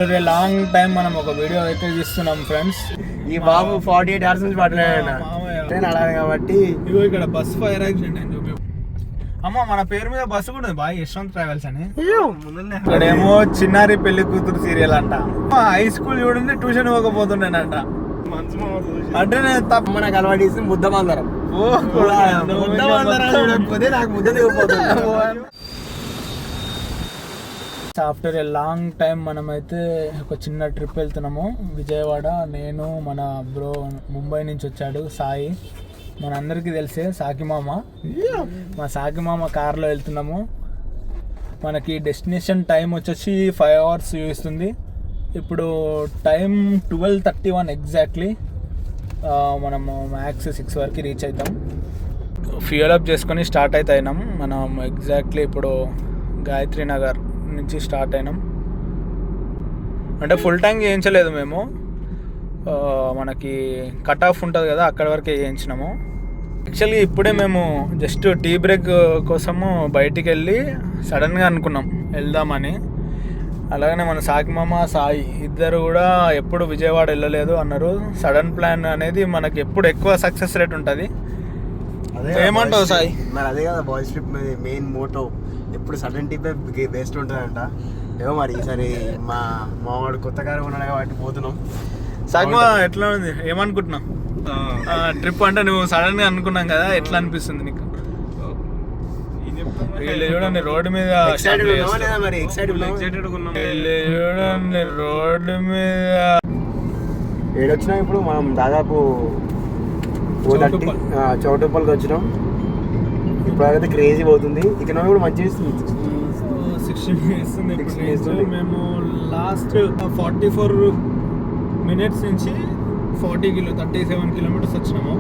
Long time మనం ఒక video అయితే తీస్తున్నాం ఫ్రెండ్స్. ఈ బాబు 48 hours నుంచి పట్టలేదు అలా కాబట్టి ఇగో ఇక్కడ బస్ ఫైర్ యాక్సిడెంట్ అని చూపి. అమ్మ మన పేరు మీద బస్సు కూడా ఉంది బాయ్, యశ్వంత్ ట్రావెల్స్ అని. ఇక్కడేమో చిన్నారి పెళ్లి కూతురు సీరియల్ అంట. హై స్కూల్ చూడండి ట్యూషన్ ఇవ్వకపోతుండేనంట. అంటే నేను తప్ప నాకు అలవాటు ఇస్తే ముద్ద మందరం చూడకపోతే నాకు ముద్ద దిగిపోతుంది. ఆఫ్టర్ ఏ లాంగ్ టైం మనమైతే ఒక చిన్న ట్రిప్ వెళ్తున్నాము విజయవాడ. నేను మన బ్రో ముంబై నుంచి వచ్చాడు సాయి, మన అందరికీ తెలిసే సాకి మామ. మా సాకి మామ కార్లో వెళ్తున్నాము. మనకి డెస్టినేషన్ టైం వచ్చేసి 5 hours చూపిస్తుంది. ఇప్పుడు టైం 12:31 ఎగ్జాక్ట్లీ. మనము మ్యాక్స్ 6 వరకు రీచ్ అవుతాం. ఫ్యూయల్ అప్ చేసుకొని స్టార్ట్ అయితే అయినాం. మనం ఎగ్జాక్ట్లీ ఇప్పుడు గాయత్రి నగర్ నుంచి స్టార్ట్ అయినాం. అంటే ఫుల్ ట్యాంక్ చేయించలేదు మేము, మనకి కట్ ఆఫ్ ఉంటుంది కదా అక్కడ వరకే చేయించినాము. యాక్చువల్గా ఇప్పుడే మేము జస్ట్ టీ బ్రేక్ కోసము బయటికి వెళ్ళి సడన్గా అనుకున్నాం వెళ్దామని. అలాగనే మన సాకి మామ సాయి ఇద్దరు కూడా ఎప్పుడు విజయవాడ వెళ్ళలేదు అన్నారు. సడన్ ప్లాన్ అనేది మనకి ఎప్పుడు ఎక్కువ సక్సెస్ రేట్ ఉంటుంది. ఏమంటావు సాయి? మరి అదే కదా బాయ్స్ ట్రిప్ మెయిన్ మోటో, ఎప్పుడు సడన్ ట్రిప్ బెస్ట్ ఉంటుందంట. ఏమో మరి ఈసారి మావాడు కొత్త కారు ఉన్నాడు కాబట్టి పోతున్నాం. సాగ్మా ఎట్లా ఉంది, ఏమనుకుంటున్నావు ట్రిప్? అంటే నువ్వు సడన్ గా అనుకున్నాం కదా, ఎట్లా అనిపిస్తుంది నీకు? చూడండి రోడ్డు మీద, చూడండి రోడ్డు మీద ఏడొచ్చినాం. ఇప్పుడు మనం దాదాపు చౌటుప్పల్కి వచ్చినాం. ఇప్పుడు అయితే క్రేజీ పోతుంది. ఇక్కడ కూడా మంచిగా ఇస్తుంది. 16 ఇస్తుంది. మేము లాస్ట్ 44 minutes నుంచి 37 kilometers వచ్చినాము.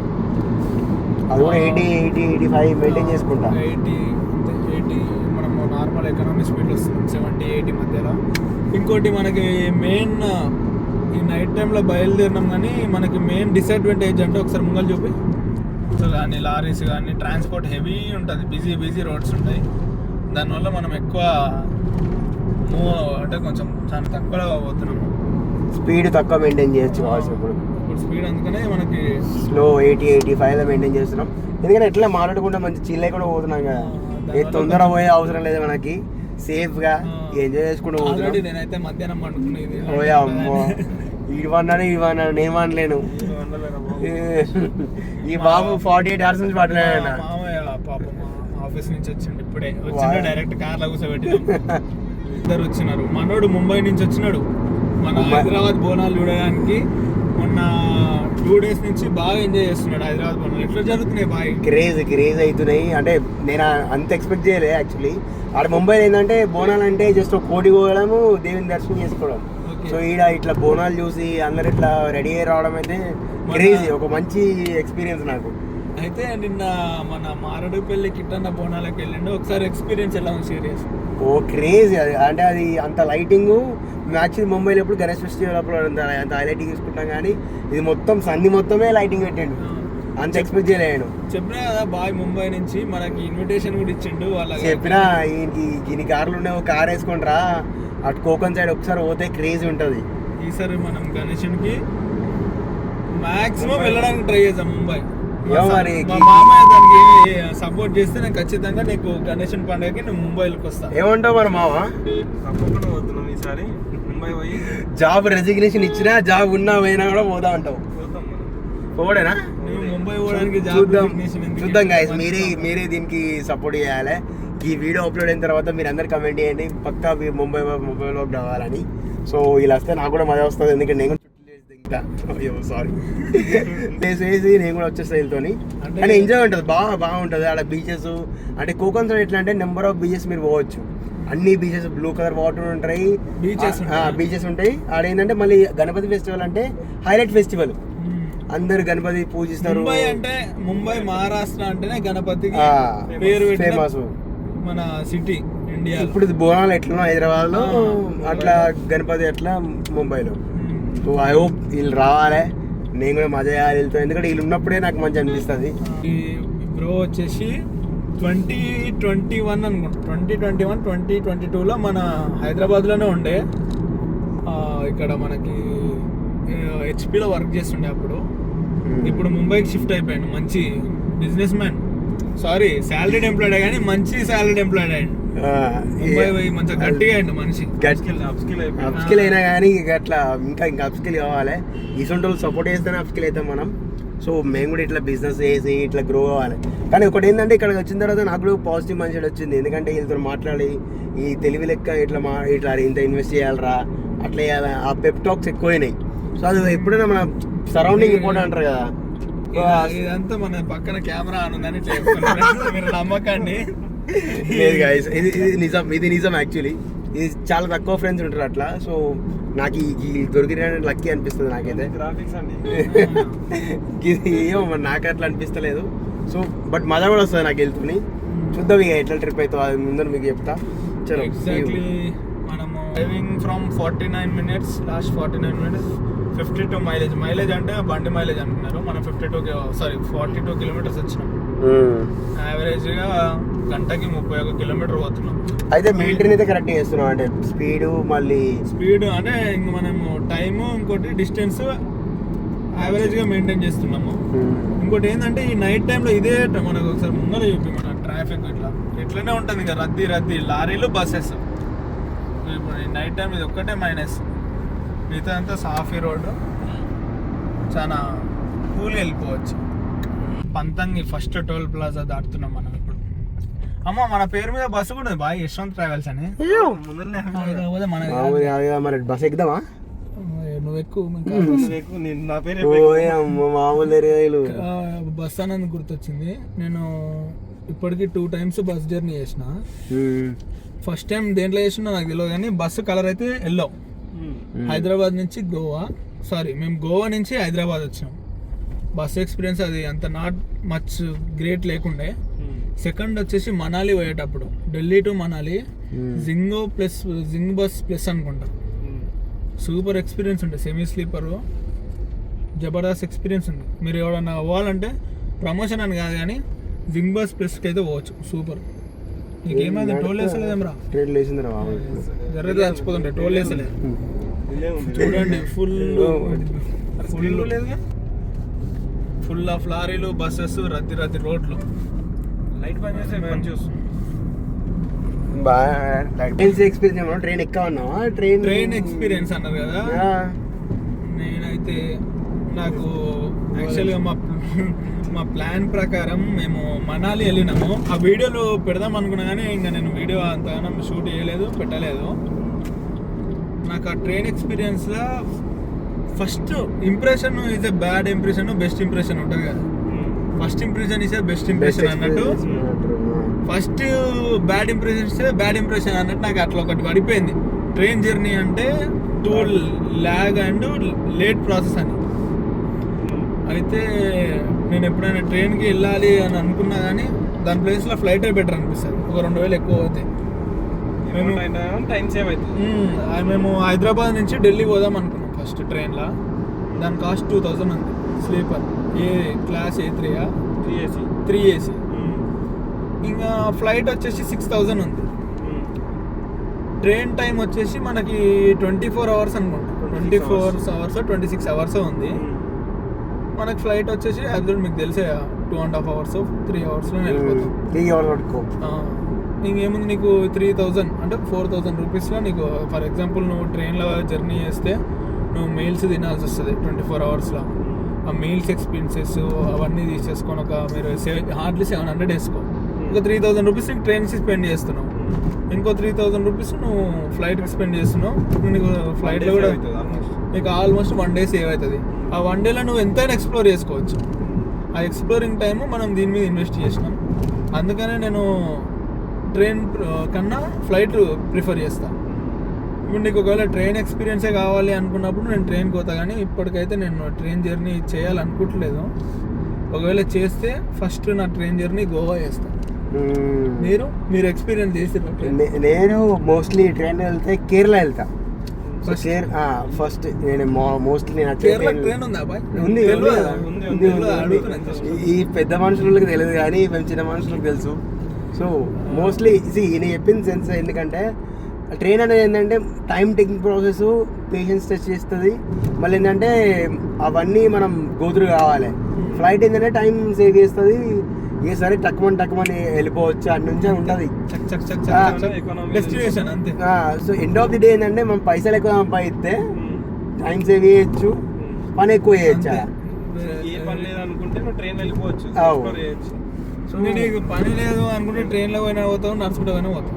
అది కూడా 80-85 మెయింటైన్ చేసుకుంటా. 80 మనము నార్మల్ ఎకనామిక్ స్పీడ్ వస్తుంది 70-80 మధ్యలో. ఇంకోటి మనకి మెయిన్ ఈ నైట్ టైంలో బయలుదేరినాం, కానీ మనకి మెయిన్ డిసడ్వాంటేజ్ అంటే ఒకసారి ముంగల్ చూపి కానీ లారీస్ కానీ ట్రాన్స్పోర్ట్ హెవీ ఉంటుంది, బిజీ రోడ్స్ ఉంటాయి. దానివల్ల మనం ఎక్కువ మూవ్ అంటే కొంచెం చాలా తక్కువగా పోతున్నాము. స్పీడ్ తక్కువ మెయింటైన్ చేయొచ్చు ఇప్పుడు స్పీడ్, అందుకనే మనకి స్లో 80-85లో మెయింటైన్ చేస్తున్నాం. ఎందుకంటే ఎట్లా మాట్లాడకుండా మంచి చిల్ కూడా పోతున్నాం కదా. ఏ తొందర పోయే అవసరం లేదు, మనకి సేఫ్గా ఎంజాయ్ చేసుకుంటూ పోతున్నాం. నేనైతే మధ్యాహ్నం పండుకునేది ఓయా అమ్మో, ఇవన్నాడు నేను అనలేను. ఈ బాబు 48 hours నుంచి పట్టలేడు. పాపం ఆఫీస్ నుంచి వచ్చిండు, ఇప్పుడే వచ్చిండు. డైరెక్ట్ కార్లో కూర్చోబెట్టినాం. ఇద్దరు వచ్చినారు. మనోడు ముంబై నుంచి వచ్చినాడు మన హైదరాబాద్ బోనాలు చూడడానికి. మొన్న 2 days నుంచి బాగా ఎంజాయ్ చేస్తున్నాడు హైదరాబాద్ బోనాలు. ఎట్లా జరుగుతున్నాయి బాయ్? క్రేజ్ అవుతున్నాయి. అంటే నేను అంత ఎక్స్పెక్ట్ చేయలేదు యాక్చువల్లీ. ఆడ ముంబైలో ఏంటంటే బోనాలు అంటే జస్ట్ ఒక కోటి పోవడము, దేవుని దర్శనం చేసుకోవడం. సో ఈడ ఇట్లా బోనాలు చూసి అందరు ఇట్లా రెడీ అయ్యి రావడం అయితే క్రేజీ, ఒక మంచి ఎక్స్పీరియన్స్ నాకు. అయితే నిన్న మన మారడుపల్లి కిట్టన్న బోనాలకు వెళ్ళిండు. ఒకసారి ఎక్స్పీరియన్స్ ఎలా ఉంది? సీరియస్ ఓ క్రేజీ. అది అంటే అది అంత లైటింగ్ యాక్చువల్లీ ముంబైలో ఎప్పుడు గణేష్ ఫెస్టివల్ అప్పుడు అంత హైలైటింగ్ తీసుకుంటాం, కానీ ఇది మొత్తం సంధి మొత్తమే లైటింగ్ పెట్టిండు. అంత ఎక్స్పెక్ట్ చేయలేను. చెప్పినా కదా బాయ్, ముంబై నుంచి మనకి ఇన్విటేషన్ కూడా ఇచ్చిండు. వాళ్ళ చెప్పినా ఇన్ని కార్లు ఉండే ఒక కార్ వేసుకొని రా, అటు కోకన్ సైడ్ ఒకసారి పోతే క్రేజీ ఉంటుంది. ఈసారి మనం గణేషన్కి మాక్సిమం వెళ్ళడానికి ట్రై చేద్దాం ముంబై. మరి మా మామయ్య దానికి సపోర్ట్ చేస్తే నేను ఖచ్చితంగా నీకు గణేషన్ పండుగకి నేను ముంబైలోకి వస్తాను. ఏమంటావు మరి మామ? తప్పకుండా పోతున్నాం ఈసారి ముంబై పోయి. జాబ్ రెసిగ్నేషన్ ఇచ్చినా జాబ్ ఉన్నా పోయినా కూడా పోదా అంటావు? పోడేనా? ముంబై పోవడానికి చూద్దాం గైస్, మీరే దీనికి సపోర్ట్ చేయాలి. ఈ వీడియో అప్లోడ్ అయిన తర్వాత మీరు అందరు కమెంట్ చేయండి పక్కా ముంబైలోకి రావాలని. సో ఇలా వస్తే నాకు కూడా మజా వస్తుంది, ఎందుకంటే నేను సారీ వేసి నేను కూడా వచ్చేస్తా వీళ్ళతోని. అంటే ఎంజాయ్ ఉంటుంది, బాగుంటుంది ఆడ బీచెస్. అంటే కోకన్ సైడ్ ఎట్లా అంటే నెంబర్ ఆఫ్ బీచెస్ మీరు పోవచ్చు. అన్ని బీచెస్ బ్లూ కలర్ వాటర్ ఉంటాయి, బీచెస్ ఉంటాయి. ఆడ ఏంటంటే మళ్ళీ గణపతి ఫెస్టివల్ అంటే హైలైట్ ఫెస్టివల్, అందరు గణపతి పూజిస్తారు. అంటే ముంబై మహారాష్ట్ర అంటేనే గణపతికి పేరు ఫేమస్ మన సిటీ ఇండియా. ఇప్పుడు బోనాలు ఎట్లా హైదరాబాద్ లో అట్లా గణపతి ఎట్లా ముంబైలో. సో ఐ హోప్ వీళ్ళు రావాలి, నేను కూడా మజా చేయాలి వీళ్ళతో, ఎందుకంటే వీళ్ళు ఉన్నప్పుడే నాకు మంచి అనిపిస్తుంది. బ్రో వచ్చేసి 2021 అనుకుంటా, 2021-2022లో మన హైదరాబాద్లోనే ఉండే. ఇక్కడ మనకి హెచ్పిలో వర్క్ చేస్తుండే అప్పుడు. ఇప్పుడు ముంబైకి షిఫ్ట్ అయిపోయాడు. మంచి business man, sorry salaried employed కానీ మంచి శాలరీడ్ ఎంప్లాయిడ్ అయ్యాడు. ముంబై పోయి మంచిగా గట్టిగా అయ్యాడు మనిషి. అప్స్కిల్ అయినా కానీ ఇక అట్లా ఇంకా అప్స్కిల్ కావాలి. ఇసొంటి వాళ్ళు సపోర్ట్ చేస్తేనే అప్స్కిల్ అవుతాం మనం. సో మేము కూడా ఇట్లా బిజినెస్ చేసి ఇట్లా గ్రో అవ్వాలి. కానీ ఒకటి ఏంటంటే ఇక్కడ వచ్చిన తర్వాత నాకు కూడా పాజిటివ్ మైండ్ సెట్ వచ్చింది. ఎందుకంటే వీళ్ళతో మాట్లాడి ఈ తెలివి లెక్క ఇట్లా ఇంత ఇన్వెస్ట్ చేయాలరా, అట్లా చేయాలి, ఆ పెప్ టాక్స్ ఎక్కువైనాయి. సో అది ఎప్పుడైనా మన సరౌండింగ్ ఇంపార్టెంట్ అంటారు కదా. ఇదంతా మన పక్కన కెమెరా అని ఉందని చెప్తున్నారు, మీరు నమ్మకండి. లేదు గైస్, ఇది నిజం యాక్చువల్లీ. ఇది చాలా తక్కువ ఫ్రెండ్స్ ఉంటారు అట్లా. సో నాకు ఈ దొరికిన లక్కీ అనిపిస్తుంది నాకైతే. గ్రాఫిక్స్ అండి ఇది ఏమో మరి నాకు అట్లా అనిపిస్తలేదు. సో బట్ మజా కూడా వస్తుంది నాకు వెళ్తుంది. చూద్దాం ఇక ఎట్లా ట్రిప్ అవుతుందో అది ముందర మీకు చెప్తా. చలో ఎగ్జాక్ట్లీ మనము driving from 49 minutes, last 49 minutes 52 mileage అంటే బండి మైలేజ్ అంటున్నారు. మనం 42 కిలోమీటర్స్ వచ్చినాం. యావరేజ్గా గంటకి 31 కిలోమీటర్ పోతున్నాం. అయితే మెయింటైన్ అయితే కరెక్ట్ చేస్తున్నాం అంటే స్పీడ్ అంటే ఇంక మనము టైము ఇంకోటి డిస్టెన్స్ యావరేజ్గా మెయింటైన్ చేస్తున్నాము. ఇంకోటి ఏంటంటే ఈ నైట్ టైంలో ఇదే మనకు ఒకసారి ముందర చూపి మన ట్రాఫిక్ ఇట్లనే ఉంటుంది. ఇంకా రద్దీ లారీలు బస్సెస్. ఇప్పుడు ఈ నైట్ టైం ఇది ఒక్కటే మైనస్, మిగతా అంతా సాఫీ రోడ్డు, చాలా కూల్గా వెళ్ళిపోవచ్చు. పంతంగి ఫస్ట్ టోల్ ప్లాజా దాటుతున్నాం మనం ఇప్పుడు. అమ్మ మన పేరు మీద బస్సు కూడా ఉంది బాయ్, యశ్వంత్ ట్రావెల్స్ అని. మరి బస్ ఎక్కుదామా? నువ్వు ఎక్కువ నా పేరు మామూలు బస్ అన్నది గుర్తొచ్చింది. నేను ఇప్పటికి 2 times బస్ జర్నీ చేసిన. ఫస్ట్ టైం దేంట్లో చేసినా నాకు తెలియదు కానీ బస్సు కలర్ అయితే ఎల్లో. హైదరాబాద్ నుంచి మేము గోవా నుంచి హైదరాబాద్ వచ్చినాం. బస్ ఎక్స్పీరియన్స్ అది అంత నాట్ మచ్ గ్రేట్ లేకుండే. సెకండ్ వచ్చేసి మనాలి పోయేటప్పుడు, Delhi to Manali zing bus plus అనుకుంటా. సూపర్ ఎక్స్పీరియన్స్ ఉండే, సెమీ స్లీపరు, జబర్దస్త్ ఎక్స్పీరియన్స్ ఉంది. మీరు ఎవరన్నా అవ్వాలంటే ప్రమోషన్ అని కాదు కానీ జింగ్ బస్ ప్లస్కి అయితే పోవచ్చు. సూపర్. నీకేమైంది? టోల్ వేసలేదేమరా? జర్రైతే చచ్చిపోతుంటే టోల్ వేసలేదు. చూడండి ఫుల్ ఆఫ్ లారీలు, బస్సెస్, రద్దీ రోడ్లు. లైట్ పని చేస్తే మంచి వస్తుంది. ట్రైన్ ఎక్కవన్నావా? ట్రైన్ ఎక్స్పీరియన్స్ అన్నారు కదా. నేనైతే నాకు యాక్చువల్గా మా ప్లాన్ ప్రకారం మేము మనాలి వెళ్ళినాము. ఆ వీడియోలు పెడదాం అనుకున్నా కానీ ఇంకా నేను వీడియో అంతగానో షూట్ చేయలేదు, పెట్టలేదు. నాకు ఆ ట్రైన్ ఎక్స్పీరియన్స్లో first impression is a bad impression, best impression ఉంటుంది కదా. First impression is a best impression అన్నట్టు, ఫస్ట్ బ్యాడ్ ఇంప్రెషన్ అన్నట్టు నాకు అట్లా ఒకటి పడిపోయింది. ట్రైన్ జర్నీ అంటే too lag and late process అని. అయితే నేను ఎప్పుడైనా ట్రైన్కి వెళ్ళాలి అని అనుకున్నా కానీ దాని ప్లేస్లో ఫ్లైటే బెటర్ అనిపిస్తుంది. ఒక 2,000 ఎక్కువ అవుతాయి. టైం సేవ్ అవుతుంది. మేము హైదరాబాద్ నుంచి ఢిల్లీ పోదాం అనుకున్నాం ఫస్ట్ ట్రైన్లో. దాని కాస్ట్ 2,000 ఉంది. Sleeper class A3 3AC. ఇంకా ఫ్లైట్ వచ్చేసి 6,000 ఉంది. ట్రైన్ టైం వచ్చేసి మనకి 24 hours అనుకుంటా. 24 hours 26 hours ఉంది. మనకి ఫ్లైట్ వచ్చేసి అది మీకు తెలిసే 2.5 hours 3 hours వెళ్ళిపోతాం. ఇంకేముంది నీకు 3,000 అంటే 4,000 రూపీస్లో నీకు ఫర్ ఎగ్జాంపుల్ నువ్వు ట్రైన్లో జర్నీ చేస్తే నువ్వు మీల్స్ తినాల్సి వస్తుంది 24 hours. ఆ మీల్స్ ఎక్స్పెన్సెస్ అవన్నీ తీసేసుకొని మీరు హార్డ్లీ 700 వేసుకో. ఒక 3,000 రూపీస్ నీకు ట్రైన్కి స్పెండ్ చేస్తున్నావు, ఇంకో 3,000 రూపీస్ నువ్వు ఫ్లైట్కి స్పెండ్ చేస్తున్నావు. నీకు ఫ్లైట్లో కూడా నీకు ఆల్మోస్ట్ 1 day సేవ్ అవుతుంది. ఆ 1 dayలో నువ్వు ఎంతైనా ఎక్స్ప్లోర్ చేసుకోవచ్చు. ఆ ఎక్స్ప్లోరింగ్ టైము మనం దీని మీద ఇన్వెస్ట్ చేసినాం. అందుకనే నేను ట్రైన్ కన్నా ఫ్లైట్ ప్రిఫర్ చేస్తాను. ఇప్పుడు నీకు ఒకవేళ ట్రైన్ ఎక్స్పీరియన్సే కావాలి అనుకున్నప్పుడు నేను ట్రైన్కి పోతా, కానీ ఇప్పటికైతే నేను ట్రైన్ జర్నీ చేయాలనుకోవట్లేదు. ఒకవేళ చేస్తే ఫస్ట్ నా ట్రైన్ జర్నీ గోవా చేస్తాను. మీరు ఎక్స్పీరియన్స్ చేసారు? నేను మోస్ట్లీ ట్రైన్ వెళ్తే కేరళ వెళ్తా. ఫస్ట్ నేను మోస్ట్లీ ట్రైన్ ఉందా? ఈ పెద్ద మనుషులకు తెలియదు కానీ మేము చిన్న మనుషులకు తెలుసు. సో మోస్ట్లీ నేను చెప్పింది సెన్స్ ఎందుకంటే ట్రైన్ అనేది ఏంటంటే time taking process, patience test చేస్తుంది. మళ్ళీ ఏంటంటే అవన్నీ మనం గోతురు కావాలి. ఫ్లైట్ ఏంటంటే టైం సేవ్ చేస్తుంది. ఏ సరే టక్మని వెళ్ళిపోవచ్చు, అటు నుంచే ఉంటుంది. డెస్టినేషన్ అంతే. So end of the day ఏంటంటే మనం పైసలు ఎక్కువ సంపాదిస్తే టైం సేవ్ చేయొచ్చు, పని ఎక్కువ చేయొచ్చు. ఏ పని లేదు అనుకుంటే నువ్వు ట్రైన్ వెళ్ళిపోవచ్చు, అవు. explore చేయొచ్చు. నీకు పని లేదు అనుకుంటే ట్రైన్ లో పోయినా పోతావు, నడుచుకుంటూ పోయినా పోతావు,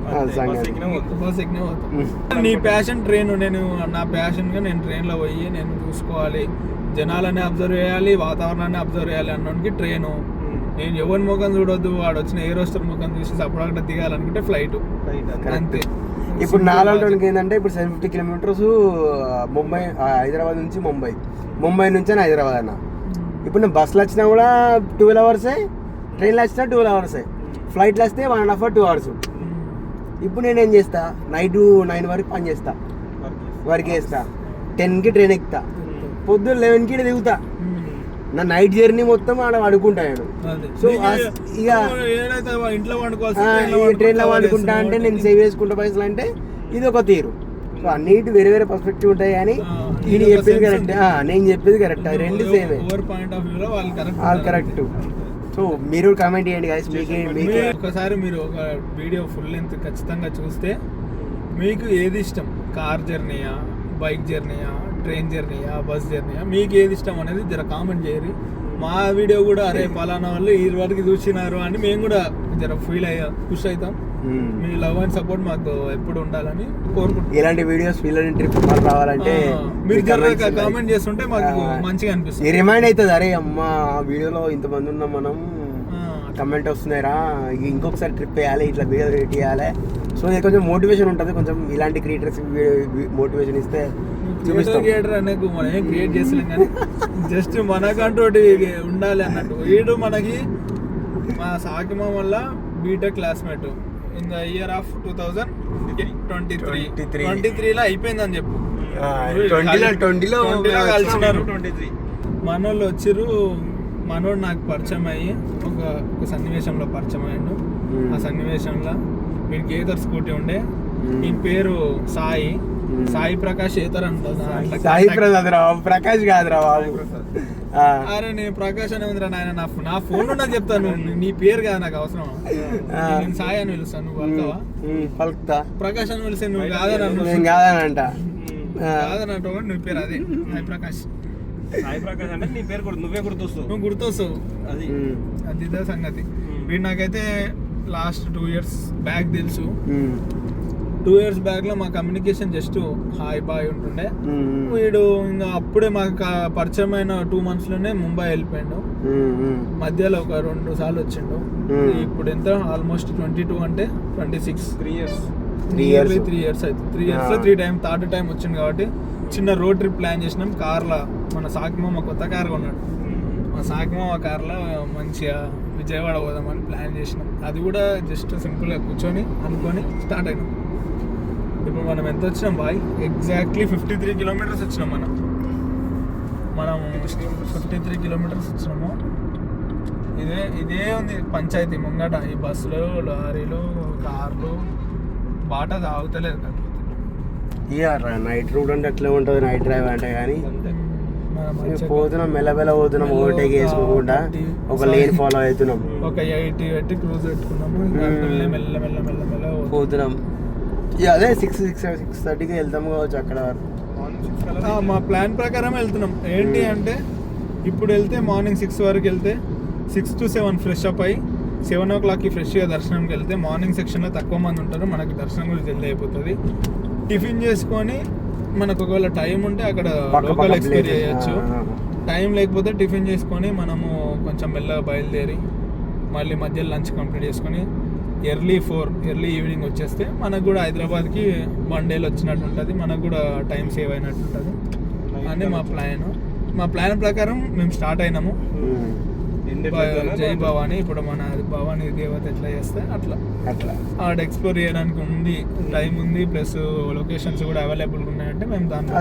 బస్ ఎక్కినా పోతావు. బస్ ఎక్కినా పోతావు. నీ ప్యాషన్ ట్రైన్. నేను నా ప్యాషన్ గా నేను ట్రైన్ లో పోయి నేను చూసుకోవాలి, జనాలని అబ్జర్వ్ చేయాలి, వాతావరణాన్ని అబ్జర్వ్ చేయాలి అన్నోనికి ట్రైను. నేను ఎవరి ముఖం చూడొద్దు, వాడు వచ్చిన ఏ రోస్టర్ ముఖం చూసి అప్పుడక్కడ దిగాలనుకుంటే ఫ్లైట్ అంతే. ఇప్పుడు నాలుగు ఏంటంటే ఇప్పుడు 750 కిలోమీటర్స్ ముంబై, హైదరాబాద్ నుంచి ముంబై నుంచి హైదరాబాద్ అన్న. ఇప్పుడు నేను బస్సులో వచ్చినా కూడా 12 అవర్సే, ట్రైన్లో వచ్చినా 12 అవర్సే, ఫ్లైట్లో వస్తే 1.5 hours 2 hours. ఇప్పుడు నేను ఏం చేస్తా, నైట్ 9 వరకు పని చేస్తా, వర్క్ చేస్తా, 10కి ట్రైన్ ఎక్కుతా, పొద్దున్న 11కి దిగుతా. నా నైట్ జర్నీ మొత్తం ఆడ పడుకుంటాను. సో ఇక ఇంట్లో ట్రైన్లో వండుకుంటా అంటే నేను సేవ్ చేసుకుంటా పైసలు అంటే ఇది ఒక తీరు. సో అన్నిటి వేరే వేరే పర్స్పెక్టివ్ ఉంటాయి. కానీ ఇది చెప్పేది కరెక్ట్, నేను చెప్పేది కరెక్ట్, రెండు సేమే, వాళ్ళు కరెక్ట్. సో మీరు కామెంట్ చేయండి guys, మీకు ఒకసారి మీరు ఒక వీడియో ఫుల్ లెంత్ ఖచ్చితంగా చూస్తే మీకు ఏది ఇష్టం, కార్ జర్నీయా, బైక్ జర్నీయా, ట్రైన్ జర్నీయా, బస్ జర్నీయా, మీకు ఏది ఇష్టం అనేది జర కామెంట్ చేయరు. మా వీడియో కూడా అరే పలానా వాళ్ళు ఈ వరకు చూసినారు అని మేము కూడా జర ఖుషి అవుతాం. మీ లవ్ అండ్ సపోర్ట్ మాకు ఎప్పుడు ఉండాలని కోరుకుంటున్నాం. ఇలాంటి వీడియోస్ వీళ్ళని ట్రిప్ రావాలంటే మీరు జర కామెంట్ చేస్తుంటే మాకు మంచిగా అనిపిస్తుంది, రిమైండ్ అవుతుంది. అరే అమ్మ వీడియోలో ఇంతమంది ఉన్నాం మనం, కమెంట్ వస్తున్నాయిరా, ఇంకొకసారి ట్రిప్ వేయాలి, ఇట్లా వీడియో క్రియేట్ చేయాలి. సో ఇది కొంచెం మోటివేషన్ ఉంటుంది. కొంచెం ఇలాంటి క్రియేటర్స్ మోటివేషన్ ఇస్తే క్రియేటర్ అనేది మనం ఏం క్రియేట్ చేస్తలేం కానీ జస్ట్ మనకంటూ ఉండాలి అన్నట్టు. వీడు మనకి మా సాకిమా వల్ల BTech classmate in the year of 2023లో అయిపోయిందని చెప్పు. 2020లో కలిసినారు. మనోళ్ళు వచ్చిర్రు. మనోడు నాకు పరిచయం అయ్యి ఒక సన్నివేశంలో పరిచయం అయ్యిండు. ఆ సన్నివేశంలో వీడికి ఏతర్ స్కూటీ ఉండే, ఈ పేరు సాయి ప్రకాష్ ఏతర్ అంటుంది. సాయి ప్రసాద్ రావు, ప్రకాష్ కాదురా బాబు. అరే నేను ప్రకాష్ అనే ఉందిరా నాయన, నా ఫోన్ ఉన్నది చెప్తాను, నీ పేరు కాదు నాకు అవసరం. నేను సాయి అని పిలుస్తాను, నువ్వు పలుకవా? పలుకుతా. ప్రకాష్ అని పిలిస్తే నువ్వు కాదనంట, కాదనంట, నీ పేరు అదే సాయి ప్రకాష్. సాయి ప్రకాష్ అంటే నీ పేరు నువ్వే గుర్తొస్తావు, నువ్వు గుర్తొస్తావు. అది సంగతి. వీడు నాకైతే లాస్ట్ 2 years బ్యాక్ తెలుసు. 2 years బ్యాక్ లో మా కమ్యూనికేషన్ జస్ట్ హాయ్ బాయ్ ఉంటుండే. వీడు ఇంకా అప్పుడే మాకు పరిచయం అయిన 2 months లోనే ముంబై వెళ్ళిపోయాడు. మధ్యలో ఒక 2 సార్లు వచ్చిండు. ఇప్పుడు ఎంత ఆల్మోస్ట్ 22 అంటే 26 3 years అవుతుంది. 3 years లో 3 times, థర్డ్ టైం వచ్చింది. కాబట్టి చిన్న రోడ్ ట్రిప్ ప్లాన్ చేసినాం కార్లో. మన సాకిమామ కొత్త కార్ కొన్నాడు. మా సాకిమామ కార్లో మంచిగా విజయవాడ పోదామని ప్లాన్ చేసినాం. అది కూడా జస్ట్ సింపుల్గా కూర్చొని అనుకొని స్టార్ట్ అయినాం. ఇప్పుడు మనం ఎంత వచ్చినాం బాయ్? ఎగ్జాక్ట్లీ 53 kilometers వచ్చినాం. మనం 53 kilometers వచ్చినాము. ఇదే ఉంది పంచాయతీ ముంగట. ఈ బస్సులు, లారీలు, కార్లు బాట తాగుతలేదు కదా. నైట్ రూట్ అంటే ఎట్లా ఉంటుంది, నైట్ డ్రైవ్ అంటే. కానీ పోతున్నాం, మెల్లమెల్ల పోతున్నాం, ఓవర్టేక్ వేసుకోకుండా ఒక లేన్ ఫాలో అవుతున్నాం. ఒక 80 పెట్టి క్రూజ్ పెట్టుకున్నాము, మెల్ల పోతున్నాం. అదే 6:30కి వెళ్తాము కావచ్చు అక్కడ వరకు. మా ప్లాన్ ప్రకారం వెళ్తున్నాం. ఏంటి అంటే ఇప్పుడు వెళ్తే మార్నింగ్ 6 వరకు వెళ్తే 6 to 7 ఫ్రెష్ అప్ అయ్యి 7 o'clockకి ఫ్రెష్గా దర్శనంకి వెళ్తే మార్నింగ్ సెక్షన్లో తక్కువ మంది ఉంటారు, మనకి దర్శనం కూడా జల్దీ అయిపోతుంది. టిఫిన్ చేసుకొని మనకు ఒకవేళ టైం ఉంటే అక్కడ లోకల్ ఎక్స్ప్లోర్ చేయొచ్చు. టైం లేకపోతే టిఫిన్ చేసుకొని మనము కొంచెం మెల్లగా బయలుదేరి మళ్ళీ మధ్యలో లంచ్ కంప్లీట్ చేసుకొని ఎర్లీ ఈవినింగ్ వచ్చేస్తే మనకు కూడా హైదరాబాద్కి 1 day వచ్చినట్టు ఉంటుంది, మనకు కూడా టైం సేవ్ అయినట్టు ఉంటుంది అని మా ప్లాన్ ప్రకారం మేము స్టార్ట్ అయినాము. జై భవానీ. ఇప్పుడు మన భవానీ దేవత ఎట్లా చేస్తే అట్లా ఆడ ఎక్స్ప్లోర్ చేయడానికి ఉంది, టైం ఉంది, ప్లస్ లొకేషన్స్ కూడా అవైలబుల్గా ఉన్నాయంటే మేము దాంట్లో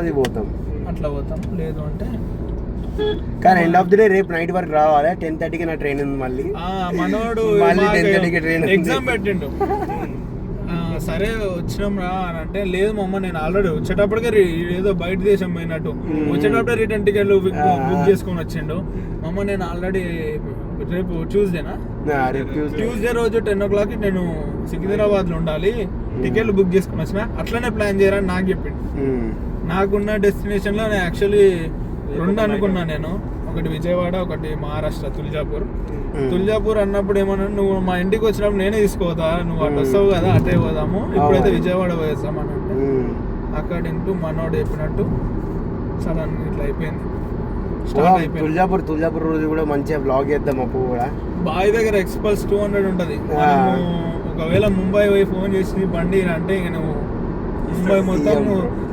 అట్లా పోతాం. లేదు అంటే కానీ ఎండ్ ఆఫ్ ది డే రేపు నైట్ వరకు రావాలి. 10:30కి నా ట్రైన్ ఉంది. మళ్ళీ మనోడు 10:30కి ట్రైన్ ఎగ్జామ్ పెట్టిండు. సరే వచ్చినాం రా అని అంటే, లేదు మమ్మ నేను ఆల్రెడీ వచ్చేటప్పటికే ఏదో బయట దేశం పోయినట్టు వచ్చేటప్పుడే రిటర్న్ టికెట్లు బుక్ చేసుకొని వచ్చిండు. మమ్మ నేను ఆల్రెడీ రేపు ట్యూస్డే రోజు 10 o'clock నేను సికింద్రాబాద్ లో ఉండాలి, టికెట్లు బుక్ చేసుకుని వచ్చిన, అట్లనే ప్లాన్ చేయరని నాకు చెప్పిండు. నాకున్న డెస్టినేషన్ లో నేను యాక్చువల్లీ 2 అనుకున్నా నేను, ఒకటి విజయవాడ, ఒకటి మహారాష్ట్ర తుల్జాపూర్ అన్నప్పుడు ఏమన్నా, నువ్వు మా ఇంటికి వచ్చినప్పుడు నేనే తీసుకోదా, నువ్వు అటు వస్తావు కదా అటే పోదాము, ఇప్పుడైతే విజయవాడ పోయేస్తాం అని అంటే, అకార్డింగ్ టు మనోడు చెప్పినట్టు సడన్ ఇట్లా అయిపోయింది. తుల్జాపూర్ రోజు కూడా మంచిగా బ్లాగ్ చేద్దాం. అప్పుడు కూడా బాయ్ దగ్గర ఎక్స్పల్స్ 200 ఉంటది. ఒకవేళ ముంబై పోయి ఫోన్ చేసి బండి అంటే ఇక నువ్వు ముంబై మొత్తం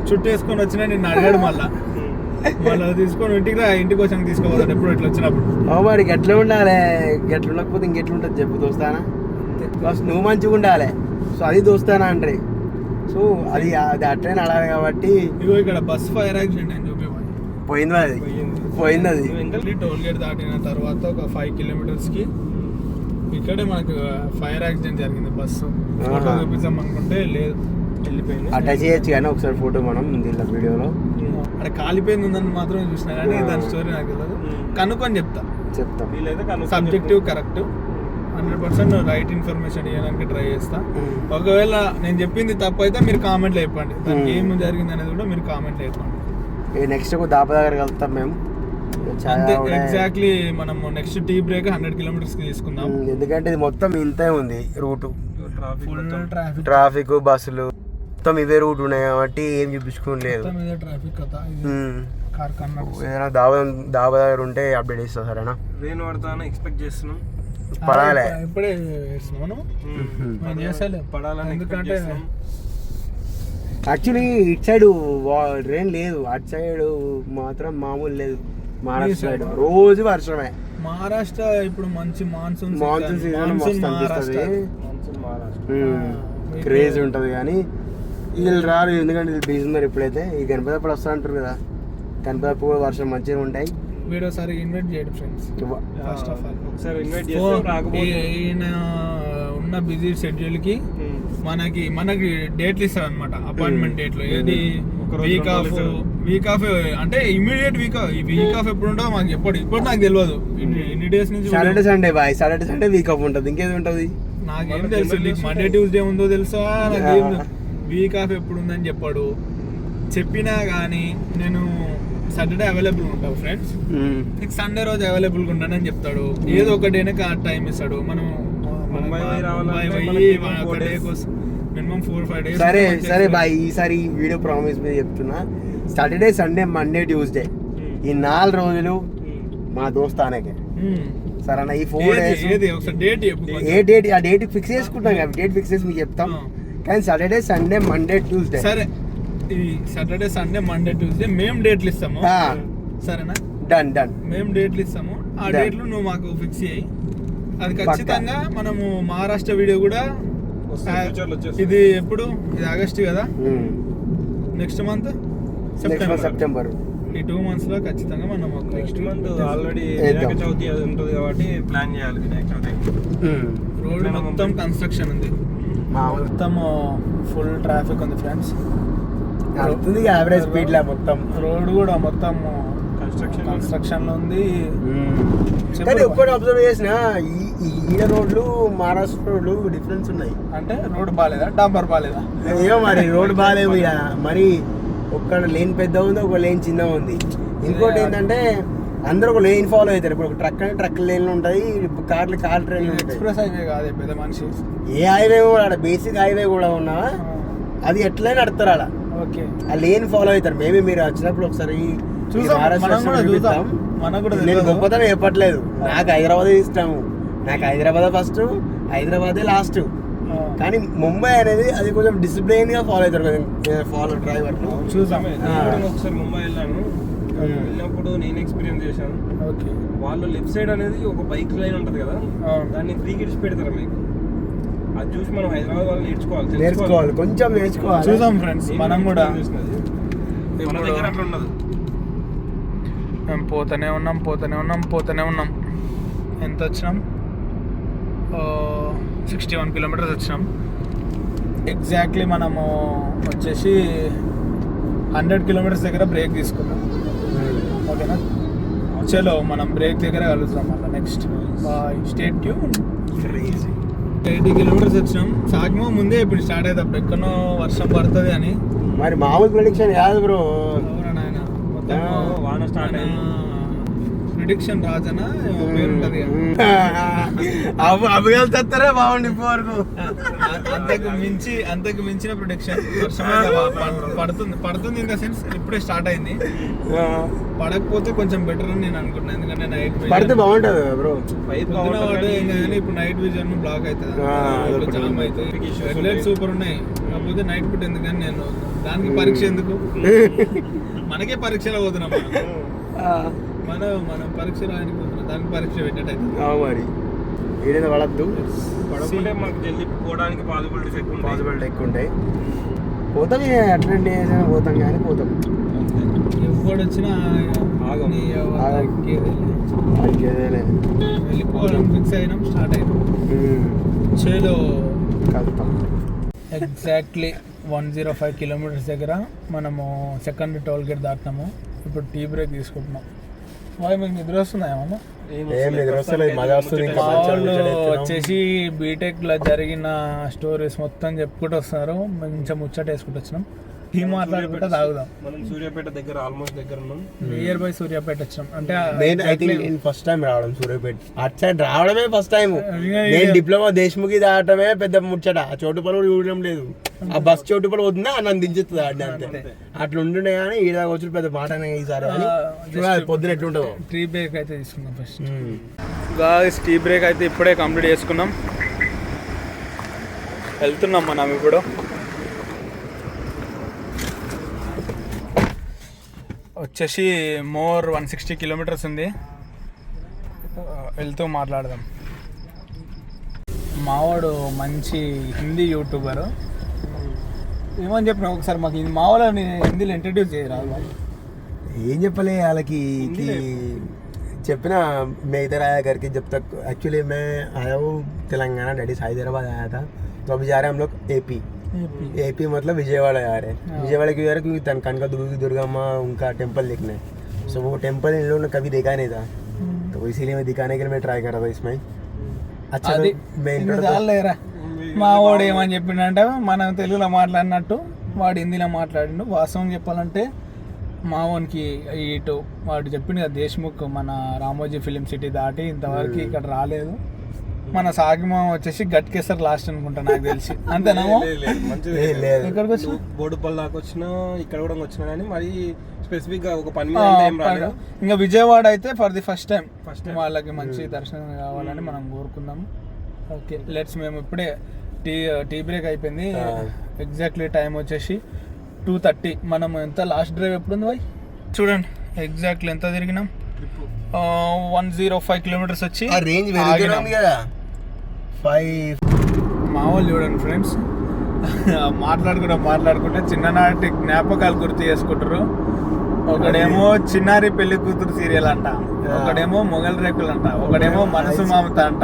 చుట్టేసుకొని వచ్చినా నిన్ను అడిగాడు మళ్ళా తీసుకొని ఇంటికి వచ్చాక తీసుకోవాలి ఎప్పుడు ఇట్లా వచ్చినప్పుడు. మరి ఎట్లా ఉండాలి, ఎట్లా ఉండకపోతే ఇంకెట్లుంటుంది చెప్పు దోస్తానా. ప్లస్ నువ్వు మంచిగా ఉండాలి, సో అది దోస్తానా అంటే. సో అది అట్లనే నడాలి కాబట్టి. ఇగో ఇక్కడ బస్ ఫైర్ యాక్సిడెంట్ అని చూపి పోయింది అది టోల్ గేట్ దాటిన తర్వాత ఒక 5 kilometers కి ఇక్కడే మనకు ఫైర్ యాక్సిడెంట్ జరిగింది. బస్సు ఫోటో చూపిద్దాం అనుకుంటే లేదు, వెళ్ళిపోయింది. అటాచ్ చేయొచ్చు కానీ ఒకసారి ఫోటో మనం దీంట్లో వీడియోలో అక్కడ కాలిపోయింది ఉందని మాత్రం చూసినా కానీ దాని స్టోరీ నాకు తెలియదు. కనుక్కొని చెప్తాం. సబ్జెక్టివ్ కరెక్ట్, 100% రైట్ ఇన్ఫర్మేషన్ ఇవ్వడానికి ట్రై చేస్తా. ఒకవేళ నేను చెప్పింది తప్పు అయితే మీరు కామెంట్లో చెప్పండి, దానికి ఏం జరిగింది అనేది కూడా మీరు కామెంట్లో చెప్పండి. నెక్స్ట్ దాప దగ్గర వెళ్తాం మేము. అంతే ఎగ్జాక్ట్లీ. మనం నెక్స్ట్ టీ బ్రేక్ 100 kilometers తీసుకుందాం, ఎందుకంటే ఇది మొత్తం ఇంతే ఉంది రూట్. ఫుల్ ట్రాఫిక్ బస్సులు మొత్తం ఇవే రూట్ ఉన్నాయి కాబట్టి ఏం చూపించుకోలేదు. ట్రాఫిక్ ఏదైనా దాబా దగ్గర ఉంటే అప్డేట్ ఇస్తా. సరేనా? రెయిన్ పడతాను ఎక్స్పెక్ట్ చేస్తున్నాం. పడాలి ఇప్పుడే పడాలని, ఎందుకంటే యాక్చువల్లీ ఇటు సైడ్ రెయిన్ లేదు, అటు సైడ్ మాత్రం మామూలు లేదు. మహారాష్ట్ర సైడ్ రోజు వర్షమే. మహారాష్ట్ర ఇప్పుడు మంచి మాన్సూన్ సీజన్ మస్తు అనిపిస్తుంది, క్రేజ్ ఉంటుంది. కానీ వీళ్ళు రారు, ఎందుకంటే ఇది బిజినెస్. ఇప్పుడైతే ఈ గణపతి అప్పుడు వస్తా అంటారు కదా, గణపతి అప్పుడు వర్షం మంచిగా ఉంటాయి. వీడోసారి ఇన్వైట్ చేయండి ఫ్రెండ్స్. ఫస్ట్ ఆఫ్ ఆల్ ఒకసారి ఇన్వైట్ చేస్తే ఈయన ఉన్న బిజీ షెడ్యూల్ కి మనకి డేట్లు ఇస్తారు అనమాట, అపాయింట్మెంట్ డేట్లు. ఏది వీక్ ఆఫ్ అంటే ఇమీడియట్ వీక్ ఆఫ్ ఎప్పుడు ఉంటుందో మాకు ఇప్పుడు నాకు తెలియదు. ఎన్ని డేస్ నుంచి సాటర్డే సండే బాయ్, సాటర్డే సండే వీక్ ఆఫ్ ఉంటుంది, ఇంకేది ఉంటుంది నాకేం తెలుసు. నీకు మండే ట్యూస్డే ఉందో తెలుసా? నాకేం వీక్ ఆఫ్ ఎప్పుడు ఉందని చెప్పాడు. చెప్పినా కానీ నేను సాటర్డే అవైలబుల్ ఉంటావు ఫ్రెండ్స్, నీకు సండే రోజు అవైలబుల్గా ఉంటానని చెప్తాడు. ఏదో ఒక డేనే టైం ఇస్తాడు. మనం మినిమం 4-5 days. సరే బాయ్, ఈసారి వీడియో ప్రామిస్ మీద చెప్తున్నా, సాటర్డే సండే మండే ట్యూస్డే ఈ 4 రోజులు మా దోస్తానకే. సరేనా? ఈ 4 days ఏ డేట్ ఆ డేట్ ఫిక్స్ చేసుకుంటాం కదా, డేట్ ఫిక్స్ చేసి మీకు చెప్తాం. కానీ సాటర్డే సండే మండే ట్యూస్డే. సరే, ఈ సాటర్డే సండే మండే ట్యూస్డే మేము డేట్లు ఇస్తాము. సరేనా? డన్. మేము డేట్లు ఇస్తాము, ఆ డేట్లు నువ్వు మాకు ఫిక్స్ చేయి. అది ఖచ్చితంగా మనము మహారాష్ట్ర వీడియో కూడా ఇది ఎప్పుడు, ఇది ఆగస్ట్ కదా, నెక్స్ట్ మంత్ సెప్టెంబర్. ఈ 2 months లో ఖచ్చితంగా మనం next month already Vinayaka Chavithi అది ఉంటుంది కాబట్టి ప్లాన్ చేయాలి. వినాయక చవితి రోడ్ మొత్తం కన్స్ట్రక్షన్ ఉంది, మొత్తం ఫుల్ ట్రాఫిక్ ఉంది ఫ్రెండ్స్. యావరేజ్ స్పీడ్ లా మొత్తం రోడ్ కూడా మొత్తం కన్స్ట్రక్షన్ లో ఉంది. కానీ ఒక్కటి అబ్జర్వ్ చేసిన, ఈ రోడ్లు మహారాష్ట్ర రోడ్లు డిఫరెన్స్ ఉన్నాయి. అంటే రోడ్ బాగాలేదా, డాంబర్ బాగాలేదా? ఏమో మరి రోడ్ బాగాలేవు. మరి ఒక్క లేన్ పెద్ద ఉంది, ఒక లేన్ చిన్న ఉంది. ఇంకోటి ఏంటంటే అందరూ ఒక లేన్ ఫాలో అవుతారు. ఇప్పుడు ఒక ట్రక్ లేన్లు ఉంటాయి, కార్ ట్రైన్లు ఉంటాయి. ఎక్స్ప్రెస్ హైవే కాదు పెద్ద మనిషి, ఏ హైవే కూడా బేసిక్ హైవే కూడా ఉన్నా అది ఎట్లనే నడుస్తారు ఆడ. ఓకే, ఆ లేన్ ఫాలో అవుతారు. మేబీ మీరు వచ్చినప్పుడు ఒకసారి నేను గొప్పతనం చెప్పట్లేదు, నాకు హైదరాబాద్ ఇష్టము, నాకు హైదరాబాద్ ఫస్ట్, హైదరాబాదే లాస్ట్. కానీ ముంబై అనేది అది కొంచెం డిసిప్లైన్ గా ఫాలో అవుతారు డ్రైవర్. చూసాం ఒకసారి ముంబై వెళ్ళినప్పుడు నేను ఎక్స్పీరియన్స్ చేశాను. వాళ్ళు లెఫ్ట్ సైడ్ అనేది ఒక బైక్ లైన్ ఉంటది కదా, దాన్ని ఫ్రీకి ఇడిచి పెడతారు మీకు. అది చూసి మనం హైదరాబాద్ వాళ్ళు నేర్చుకోవాలి, కొంచెం నేర్చుకోవాలి. చూసాం ఫ్రెండ్స్, మనం కూడా మన దగ్గర అట్లా ఉండదు. మేము పోతూనే ఉన్నాం. ఎంత వచ్చినాం? 61 kilometers వచ్చినాం. ఎగ్జాక్ట్లీ మనము వచ్చేసి 100 కిలోమీటర్స్ దగ్గర బ్రేక్ తీసుకున్నాం. ఓకేనా, చలో మనం బ్రేక్ దగ్గర కలుస్తాం మళ్ళీ next. Bye, stay tune. 80 kilometres వచ్చినాం. సాగిమో ముందే ఇప్పుడు స్టార్ట్ అవుతాం, ఎక్కడో వర్షం పడుతుంది అని. మరి మామూలు ప్రెడిక్షన్ కాదు బ్రో. అవునా నాయన, మొత్తం వాన స్టార్ట్ అయింది. ప్రిడిక్షన్ రాజనా పేరు ఉంటుంది కదా. అభిగాలు తెస్తారే బాగుండి ఇప్పటివరకు. అంతకు మించిన ప్రొడిక్షన్. వర్షం పడుతుంది ఇన్ ద సెన్స్ ఇప్పుడే స్టార్ట్ అయింది. పడకపోతే కొంచెం బెటర్ అని నేను అనుకుంటున్నాను, ఎందుకంటే నైట్ పడితే బాగుంటుంది బ్రో. ఇప్పుడు నైట్ విజన్ బ్లాక్ అవుతుంది, జామ్ అవుతుంది. సూపర్ ఉన్నాయి, కాకపోతే నైట్ పూట ఎందుకని నేను దానికి పరీక్ష ఎందుకు, మనకే పరీక్షలో పోతున్నాం మనం పరీక్ష రాయడానికి పోతున్నాం, దానికి పరీక్ష పెట్టేటైతే. మరి ఏదైనా పడద్దు, పడకుంటే మనకు జల్దీ పోవడానికి పాసిబిలిటీస్ ఎక్కువ ఉంటాయి. పోతాం, అటెండ్ చేసినా పోతాం కానీ పోతాం. ఎప్పుడు వచ్చినా వెళ్ళిపోవాలని ఫిక్స్ అయినాం, స్టార్ట్ అయినాం. చేలో కలుతాం. ఎగ్జాక్ట్లీ 105 కిలోమీటర్స్ దగ్గర మనము సెకండ్ టోల్ గేట్ దాటినాము. ఇప్పుడు టీ బ్రేక్ తీసుకుంటున్నాం. మీకు నిద్ర వస్తుందా ఏమన్నా? మా వాళ్ళు వచ్చేసి బీటెక్ లో జరిగిన స్టోరీస్ మొత్తం చెప్పుకుంటూ వస్తున్నారు, మంచిగా ముచ్చట వేసుకుంటూ వచ్చినాం. టీ మాట్లాడుకుంటా తాగుదాం. మనం సూర్యాపేట దగ్గర ఆల్మోస్ట్ దగ్గర ఉన్నాం, నియర్ బై సూర్యాపేట వచ్చినాం. అంటే ఫస్ట్ టైం రావడం సూర్యాపేట, అటు సైడ్ రావడమే ఫస్ట్ టైం. నేను డిప్లొమా దేశముఖి దాటమే పెద్ద ముచ్చట. ఆ చోటుపల్లి కూడా చూడడం లేదు, ఆ బస్ చోటుపల్లి పోతుందా నన్ను దించుతుంది ఆడిన అంతే. అట్లా ఉంటుండే కానీ ఈడ వచ్చి పెద్ద మాట ఈసారి పొద్దున ఎట్లుంటుందో. టీ బ్రేక్ అయితే తీసుకున్నాం ఫస్ట్. గాయ్స్, టీ బ్రేక్ అయితే ఇప్పుడే కంప్లీట్ చేసుకున్నాం. వెళ్తున్నాం మనం ఇప్పుడు. వచ్చేసి 160 కిలోమీటర్స్ ఉంది, వెళ్తూ మాట్లాడదాం. మావాడు మంచి హిందీ యూట్యూబర్. ఏమని చెప్పిన ఒకసారి మాకు ఇది మావాళ్ళని హిందీలో ఇంట్రడ్యూస్ చేయరాదు. ఏం చెప్పలే వాళ్ళకి చెప్పిన मैं इधर आया करके जब तक एक्चुअली मैं आया हूँ तेलंगाना, डैडी से हैदराबाद आया था, तो अभी जा रहे हैं हम लोग एपी मतलब विजयवाड़ा जा रहे हैं. विजयवाड़ा क्यों जा रहे हैं? क्योंकि कनका दुर्गा माँ उनका टेम्पल देखने. सो वो टेम्पल इन लोगों ने कभी देखा नहीं था, तो इसीलिए मैं दिखाने के लिए मैं ट्राई कर रहा था इसमें. अच्छा లేరా, మా వాడు ఏమని చెప్పిండంటే మనం తెలుగులో మాట్లాడినట్టు వాడు హిందీలో మాట్లాడిండు. వాస్తవం చెప్పాలంటే మా వానికి ఇటు వాడు చెప్పిండు కదా, దేశ్ముఖ్ మన రామోజీ ఫిలిం సిటీ దాటి ఇంతవరకు ఇక్కడ రాలేదు. మన సాగిమా వచ్చేసి గట్కేసర్ లాస్ట్ అనుకుంటా నాకు తెలిసి, అంతేనామో? ఎక్కడికి వచ్చి బోడుపల్లి దాకా వచ్చినా, ఇక్కడ కూడా వచ్చినా కానీ మరి స్పెసిఫిక్ గా ఒక పని మీద. ఇంకా విజయవాడ అయితే ఫర్ ది ఫస్ట్ టైం వాళ్ళకి మంచి దర్శనం కావాలని మనం కోరుకుందాం. Okay, let's. మేము ఇప్పుడే టీ బ్రేక్ అయిపోయింది. ఎగ్జాక్ట్లీ టైం వచ్చేసి 2:30. మనం ఎంత లాస్ట్ డ్రైవ్ ఎప్పుడు ఉంది బాయ్? చూడండి ఎగ్జాక్ట్లీ ఎంత తిరిగినాం. 105 కిలోమీటర్స్ వచ్చి మా వాళ్ళు చూడండి ఫ్రెండ్స్, మాట్లాడుకుంటే చిన్ననాటి జ్ఞాపకాలు గుర్తు చేసుకుంటారు. ఒకడేమో చిన్నారి పెళ్లి కూతురు సీరియల్ అంట, ఒకడేమో మొగల్ రేకులు అంట, ఒకడేమో మనసు మమత అంట,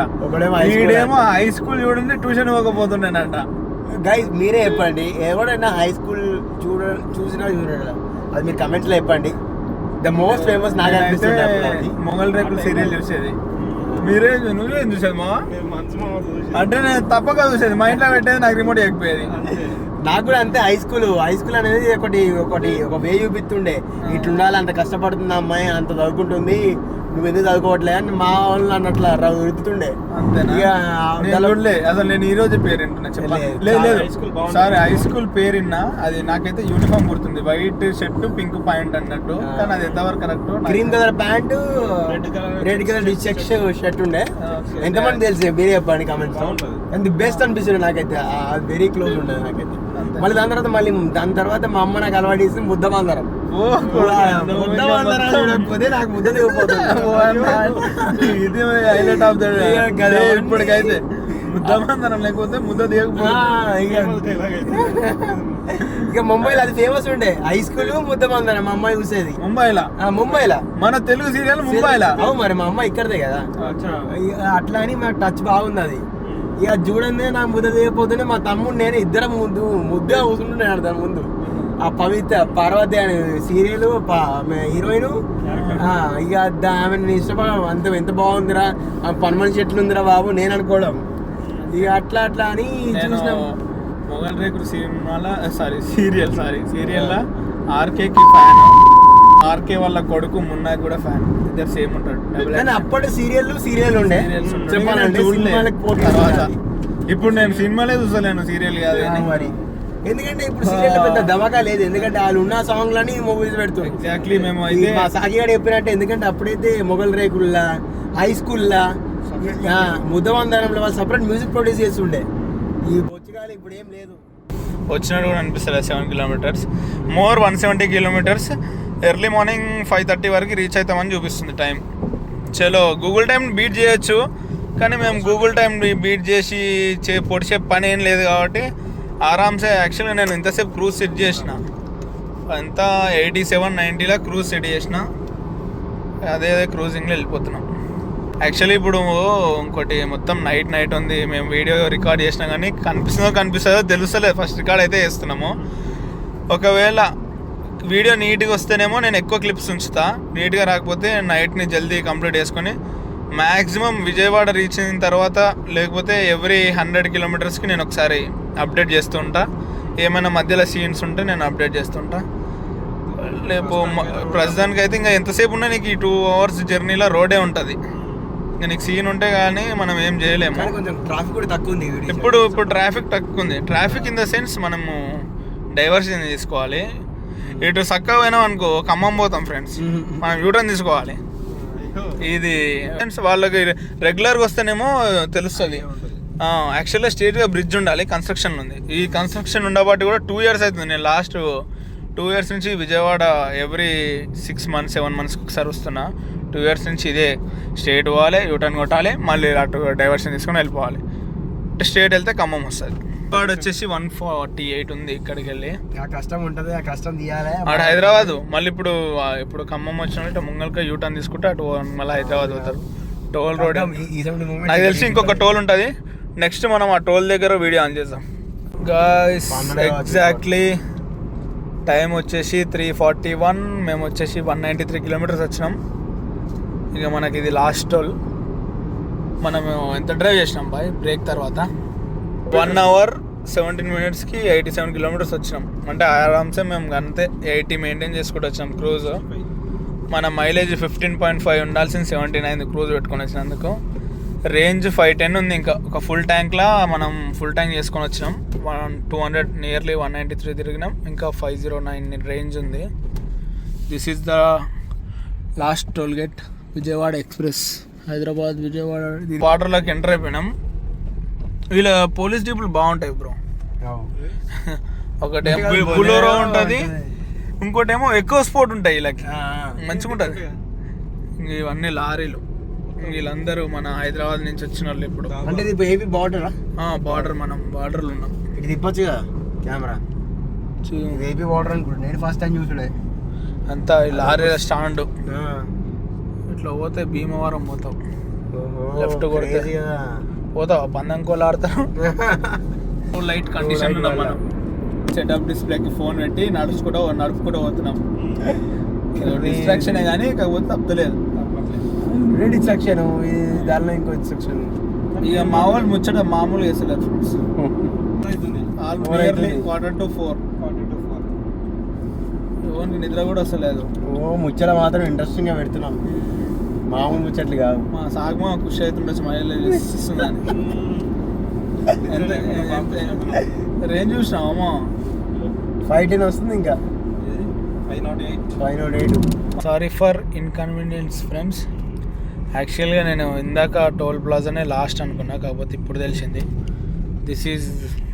వీడేమో హై స్కూల్ చూడండి ట్యూషన్ పోకపోతుండేనంట. గైస్ మీరే చెప్పండి, ఎవరైనా హై స్కూల్ చూసినా చూడాలి, అది మీరు కమెంట్స్ లో చెప్పండి. ద మోస్ట్ ఫేమస్ నాకు అనిపిస్తుంది మొగల్ రేకులు సీరియల్ చూసేది. నువ్వేం చూసేది మా అంటే నేను తప్పక చూసేది, మా ఇంట్లో పెట్టేది, నాకు రిమోట్ ఎక్కిపోయేది. నాకు కూడా అంతే. హై స్కూల్ అనేది ఒక వే చూపిస్తుండే, ఇట్లుండాలి, అంత కష్టపడుతుంది అమ్మాయి, అంత చదువుకుంటుంది, నువ్వు ఎందుకు చదువుకోవట్లే అని మా వాళ్ళు అన్నట్లా రుద్దుతుండే. అసలు నేను ఈ రోజు పేరు వింటున్నా, చెప్పలేదు సారీ, హై స్కూల్ పేరు విన్నా. అది నాకైతే యూనిఫామ్ గుర్తుంది, వైట్ షర్ట్ పింక్ ప్యాంట్ అన్నట్టు, కానీ అది ఎంతవరకు correct? Green colour pant, red colour shirt ఉండే. ఎంతమంది తెలిసి మీరే చెప్పండి కామెంట్స్. అండ్ ది బెస్ట్ అనిపిస్తుంది నాకైతే, వెరీ క్లోజ్ ఉండేది నాకైతే. మళ్ళీ దాని తర్వాత మా అమ్మ నాకు అలవాటు చేసి ముద్దమందరం. చూడకపోతే నాకు ముద్ద దిగిపోతుంది. ఇది హైలైట్ ఆఫ్ ద డే ఇప్పటికైతే. ముద్దమందరం లేకపోతే ముద్ద దిగకపోతే. ఇక ముంబైలో అది ఫేమస్ ఉండే, హై స్కూల్ ముద్దమందరం మా అమ్మాయి చూసేది. ముంబైలో మన తెలుగు సీరియల్ ముంబైలో. అవు మరి మా అమ్మాయి ఇక్కడదే కదా, అట్లా అని మాకు టచ్ బాగుంది అది. ఇక చూడండి నాకు ముద్ద చేయకపోతేనే మా తమ్ముడు నేను ఇద్దరం ముద్దుగా కూర్చుంటున్నాడు దాని ముందు. ఆ పవిత్ర పార్వతి అనే సీరియల్ హీరోయిన్ ఇక ఆమెను ఇష్టపడ అంత ఎంత బాగుందిరా ఆ పని మనిషి ఎట్లుందిరా బాబు నేను అనుకోవడం. ఇక అట్లా అని చూసినాం. మొగల్ రేకులు సీరియల్ ఆర్కేకి ఫ్యాన్, ఆర్కే వాళ్ళ కొడుకు మున్నా కూడా ఫ్యాన్, ఇద్దరు సేమ్ ఉంటాడు. కానీ అప్పటి సీరియల్ ఉండే చెప్పాలంటే ఇప్పుడు నేను సినిమాలే చూసలేను, సీరియల్ కాదు మరి. ఎందుకంటే ఇప్పుడు సీరియల్ పెద్ద ధమాకా లేదు, ఎందుకంటే వాళ్ళు ఉన్న సాంగ్లని మూవీస్ పెడుతుంది. ఎగ్జాక్ట్లీ మేము అయితే మా సాగిగాడు చెప్పినట్టు, ఎందుకంటే అప్పుడైతే మొగల్ రేకుల్లా హై స్కూల్లా ముద్దవందనంలో వాళ్ళు సపరేట్ మ్యూజిక్ ప్రొడ్యూస్ చేస్తుండే. ఈ బొచ్చుగాలి ఇప్పుడు ఏం లేదు. వచ్చినట్టు కూడా అనిపిస్తుంది. 7 kilometers more 170 kilometers. Early morning 5:30 వరకు రీచ్ అవుతామని చూపిస్తుంది టైం. చలో గూగుల్ టైం బీట్ చేయొచ్చు, కానీ మేము గూగుల్ టైం బీట్ చేసి పొడిచే పని ఏం లేదు కాబట్టి ఆరామ్సే. యాక్చువల్గా నేను ఇంతసేపు క్రూజ్ సెట్ చేసిన, అంత 87-90 క్రూజ్ సెట్ చేసిన, అదే క్రూజింగ్లో వెళ్ళిపోతున్నాం. యాక్చువల్లీ ఇప్పుడు ఇంకోటి మొత్తం నైట్ ఉంది. మేము వీడియో రికార్డ్ చేసినా కానీ కనిపిస్తుందో తెలుస్తలేదు. ఫస్ట్ రికార్డ్ అయితే చేస్తున్నాము. ఒకవేళ వీడియో నీట్గా వస్తేనేమో నేను ఎక్కువ క్లిప్స్ ఉంచుతా, నీట్గా రాకపోతే నైట్ని జల్దీ కంప్లీట్ చేసుకొని మ్యాక్సిమం విజయవాడ రీచ్ అయిన తర్వాత, లేకపోతే ఎవ్రీ 100 kilometersకి నేను ఒకసారి అప్డేట్ చేస్తూ ఉంటా. ఏమైనా మధ్యలో సీన్స్ ఉంటే నేను అప్డేట్ చేస్తుంటా. లేపు ప్రస్తుతానికి అయితే ఇంకా ఎంతసేపు ఉన్నా నీకు ఈ 2 hours జర్నీలో రోడే ఉంటుంది. ఇంకా నీకు సీన్ ఉంటే కానీ మనం ఏం చేయలేము. కొంచెం ట్రాఫిక్ కూడా తక్కువ ఉంది ఇప్పుడు ట్రాఫిక్ తక్కువ ఉంది. ట్రాఫిక్ ఇన్ ద సెన్స్ మనము డైవర్షన్ తీసుకోవాలి. ఇటు చక్కగా పోయినాం అనుకో ఖమ్మం పోతాం ఫ్రెండ్స్, మనం యూటర్న్ తీసుకోవాలి. ఇది ఫ్రెండ్స్ వాళ్ళకి రెగ్యులర్గా వస్తేనేమో తెలుస్తుంది. యాక్చువల్గా స్ట్రేట్గా బ్రిడ్జ్ ఉండాలి, కన్స్ట్రక్షన్ ఉంది. ఈ కన్స్ట్రక్షన్ ఉండబట్టి కూడా 2 years అవుతుంది. నేను లాస్ట్ 2 years నుంచి విజయవాడ ఎవ్రీ 6 months 7 monthsకి ఒకసారి వస్తున్నా. 2 years నుంచి ఇదే స్ట్రేట్ పోవాలి, యూటర్న్ కొట్టాలి, మళ్ళీ అటు డైవర్షన్ తీసుకొని వెళ్ళిపోవాలి. స్ట్రేట్ వెళ్తే ఖమ్మం వస్తుంది. ఇక్కడ వచ్చేసి 148 ఉంది. ఇక్కడికి వెళ్ళి కష్టం ఉంటుంది, ఆ కష్టం తీయాలి. అటు హైదరాబాద్ మళ్ళీ ఇప్పుడు ఖమ్మం వచ్చినట్టు ముంగల్కి యూటర్న్ తీసుకుంటే అటు మళ్ళీ హైదరాబాద్ పోతారు. టోల్ రోడ్ నాకు తెలిసి ఇంకొక టోల్ ఉంటుంది. నెక్స్ట్ మనం ఆ టోల్ దగ్గర వీడియో ఆన్ చేద్దాం గాయ్స్. ఎగ్జాక్ట్లీ టైం వచ్చేసి 3:41. మేము వచ్చేసి 193 kilometers వచ్చినాం. ఇక మనకి ఇది లాస్ట్ టోల్. మనము ఎంత డ్రైవ్ చేసినాం బాయ్ బ్రేక్ తర్వాత? 1 hour 17 minutesకి 87 kilometers వచ్చినాం. అంటే ఆరామ్సే మేము అంతే 80 మెయింటైన్ చేసుకుంటూ వచ్చినాం క్రూజ్. మన మైలేజ్ 15.5 ఉండాల్సింది 79 క్రూజ్ పెట్టుకొని వచ్చినందుకు. రేంజ్ 510 ఉంది. ఇంకా ఒక ఫుల్ ట్యాంక్లా మనం ఫుల్ ట్యాంక్ చేసుకొని వచ్చినాం. 200 నియర్లీ 193 తిరిగినాం. ఇంకా 509 రేంజ్ ఉంది. This is the last toll gate, Vijayawada express, Hyderabad Vijayawada. వాటర్లోకి ఎంటర్ అయిపోయినాం. వీళ్ళ పోలీస్ జీపులు బాగుంటాయి బ్రో. ఒకటేమో బులోరో ఉంటుంది, ఇంకోటేమో ఎక్కువ స్పోర్ట్ ఉంటాయి. వీళ్ళకి మంచిగా ఉంటుంది. ఇవన్నీ లారీలు. వీళ్ళందరూ మన హైదరాబాద్ నుంచి వచ్చిన వాళ్ళు. ఇప్పుడు అంటే ఇది ఏపీ బార్డర్, బార్డర్, మనం బార్డర్లో ఉన్నాం. ఇది తిప్పొచ్చు కదా కెమెరా. ఏపీ బార్డర్ అనుకుంటా, నేను ఫస్ట్ టైం చూసుడే. అంతా లారీల స్టాండ్. ఇట్లా పోతే భీమవరం పోతావు, లెఫ్ట్ కొడితే పోతావా పందంకోలు ఆడతారు. లైట్ కండిషన్ ఉన్నాం మనం. సెటప్ డిస్ప్లేకి ఫోన్ పెట్టి నడుపుకుంటూ పోతున్నాం. డిస్ట్రాక్షనే కానీ కాకపోతే తప్పలేదు. డిస్ట్రాక్షన్ దానిలో ఇంకో డిస్ట్రాక్షన్. ఇక మా వాళ్ళు ముచ్చట మామూలుగా వేసలేదు ఫ్రెండ్స్. 3:45. ఎవరికి నిద్ర కూడా వస్తలేదు. ముచ్చట మాత్రం ఇంట్రెస్టింగ్ గా పెడుతున్నాం, మామూలు ముచ్చట్లు కాదు. మా సాగమా ఖుషి అవుతుండొచ్చు మైలేజ్ ఇస్తుందని. రేంజ్ చూసినామా 510 వస్తుంది. ఇంకా 508. Sorry for inconvenience friends. యాక్చువల్గా నేను ఇందాక టోల్ ప్లాజానే లాస్ట్ అనుకున్నా, కాకపోతే ఇప్పుడు తెలిసింది this is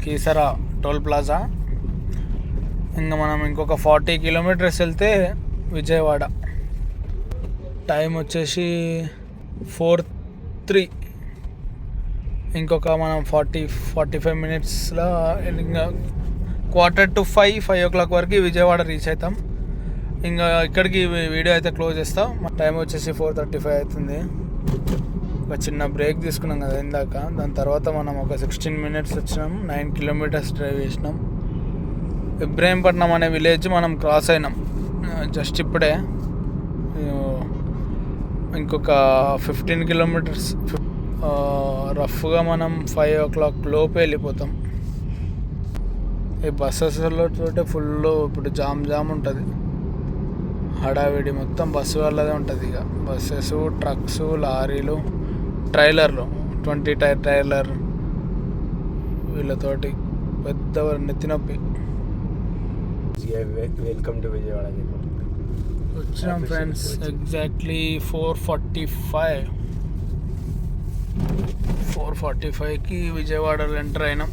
Keesara toll plaza. ఇంకా మనం ఇంకొక 40 kilometers వెళ్తే విజయవాడ. టైం వచ్చేసి 4:03. ఇంకొక మనం 40-45 minutesలో ఇంకా 4:45 o'clock వరకు విజయవాడ రీచ్ అవుతాం. ఇంకా ఇక్కడికి వీడియో అయితే క్లోజ్ చేస్తాం. టైం వచ్చేసి 4:35 అవుతుంది. ఒక చిన్న బ్రేక్ తీసుకున్నాం కదా ఇందాక. దాని తర్వాత మనం ఒక 16 minutes వచ్చినాం, 9 kilometers డ్రైవ్ చేసినాం. ఇబ్రహీంపట్నం అనే విలేజ్ మనం క్రాస్ అయినాం జస్ట్ ఇప్పుడే. ఇంకొక 15 kilometers రఫ్గా మనం 5 o'clock లోపు వెళ్ళిపోతాం. ఈ బస్సెస్లో చోటే ఫుల్ ఇప్పుడు జామ్ ఉంటుంది, హడావిడి మొత్తం బస్సు వాళ్ళదే ఉంటుంది. ఇక బస్సెస్, ట్రక్స్, లారీలు, ట్రైలర్లు, 20 టైర్ ట్రైలర్, వీళ్ళతోటి పెద్ద నెత్తినొప్పి. Welcome to Vijayawada. వచ్చినాం ఫ్రెండ్స్ ఎగ్జాక్ట్లీ 4:45కి విజయవాడలో ఎంటర్ అయినాం.